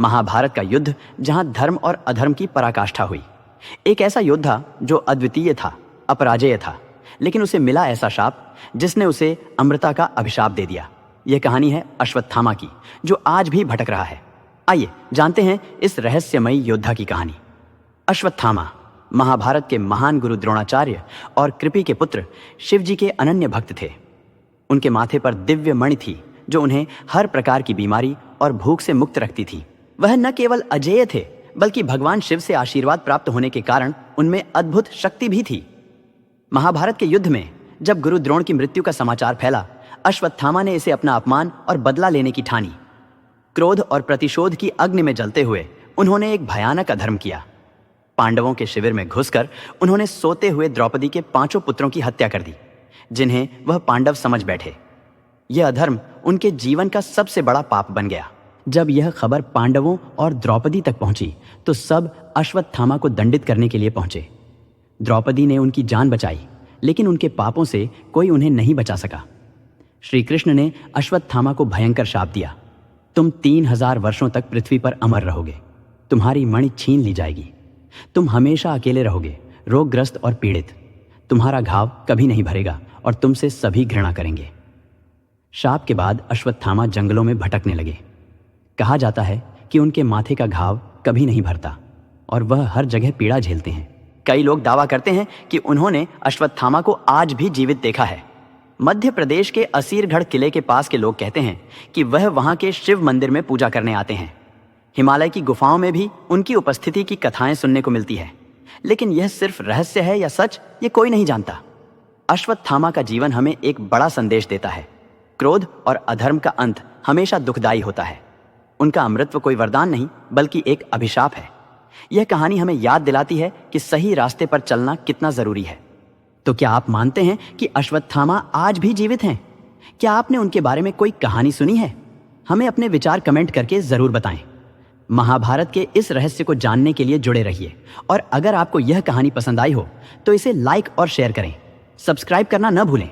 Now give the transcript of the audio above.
महाभारत का युद्ध जहां धर्म और अधर्म की पराकाष्ठा हुई। एक ऐसा योद्धा जो अद्वितीय था, अपराजेय था, लेकिन उसे मिला ऐसा शाप जिसने उसे अमृता का अभिशाप दे दिया। यह कहानी है अश्वत्थामा की, जो आज भी भटक रहा है। आइए जानते हैं इस रहस्यमयी योद्धा की कहानी। अश्वत्थामा महाभारत के महान गुरु द्रोणाचार्य और कृपि के पुत्र शिवजी के अनन्य भक्त थे। उनके माथे पर दिव्य मणि थी जो उन्हें हर प्रकार की बीमारी और भूख से मुक्त रखती थी। वह न केवल अजेय थे, बल्कि भगवान शिव से आशीर्वाद प्राप्त होने के कारण उनमें अद्भुत शक्ति भी थी। महाभारत के युद्ध में जब गुरु द्रोण की मृत्यु का समाचार फैला, अश्वत्थामा ने इसे अपना अपमान और बदला लेने की ठानी। क्रोध और प्रतिशोध की अग्नि में जलते हुए उन्होंने एक भयानक अधर्म किया। पांडवों के शिविर में घुसकर उन्होंने सोते हुए द्रौपदी के 5 पुत्रों की हत्या कर दी, जिन्हें वह पांडव समझ बैठे। यह अधर्म उनके जीवन का सबसे बड़ा पाप बन गया। जब यह खबर पांडवों और द्रौपदी तक पहुंची तो सब अश्वत्थामा को दंडित करने के लिए पहुंचे। द्रौपदी ने उनकी जान बचाई, लेकिन उनके पापों से कोई उन्हें नहीं बचा सका। श्री कृष्ण ने अश्वत्थामा को भयंकर शाप दिया, तुम 3000 वर्षों तक पृथ्वी पर अमर रहोगे, तुम्हारी मणि छीन ली जाएगी, तुम हमेशा अकेले रहोगे, रोगग्रस्त और पीड़ित, तुम्हारा घाव कभी नहीं भरेगा और तुमसे सभी घृणा करेंगे। शाप के बाद अश्वत्थामा जंगलों में भटकने लगे। कहा जाता है कि उनके माथे का घाव कभी नहीं भरता और वह हर जगह पीड़ा झेलते हैं। कई लोग दावा करते हैं कि उन्होंने अश्वत्थामा को आज भी जीवित देखा है। मध्य प्रदेश के असीरगढ़ किले के पास के लोग कहते हैं कि वह वहां के शिव मंदिर में पूजा करने आते हैं। हिमालय की गुफाओं में भी उनकी उपस्थिति की कथाएं सुनने को मिलती है, लेकिन यह सिर्फ रहस्य है या सच, ये कोई नहीं जानता। अश्वत्थामा का जीवन हमें एक बड़ा संदेश देता है। क्रोध और अधर्म का अंत हमेशा दुखदायी होता है। उनका अमृतत्व कोई वरदान नहीं, बल्कि एक अभिशाप है। यह कहानी हमें याद दिलाती है कि सही रास्ते पर चलना कितना जरूरी है। तो क्या आप मानते हैं कि अश्वत्थामा आज भी जीवित हैं? क्या आपने उनके बारे में कोई कहानी सुनी है? हमें अपने विचार कमेंट करके जरूर बताएं। महाभारत के इस रहस्य को जानने के लिए जुड़े रहिए, और अगर आपको यह कहानी पसंद आई हो तो इसे लाइक और शेयर करें। सब्सक्राइब करना न भूलें।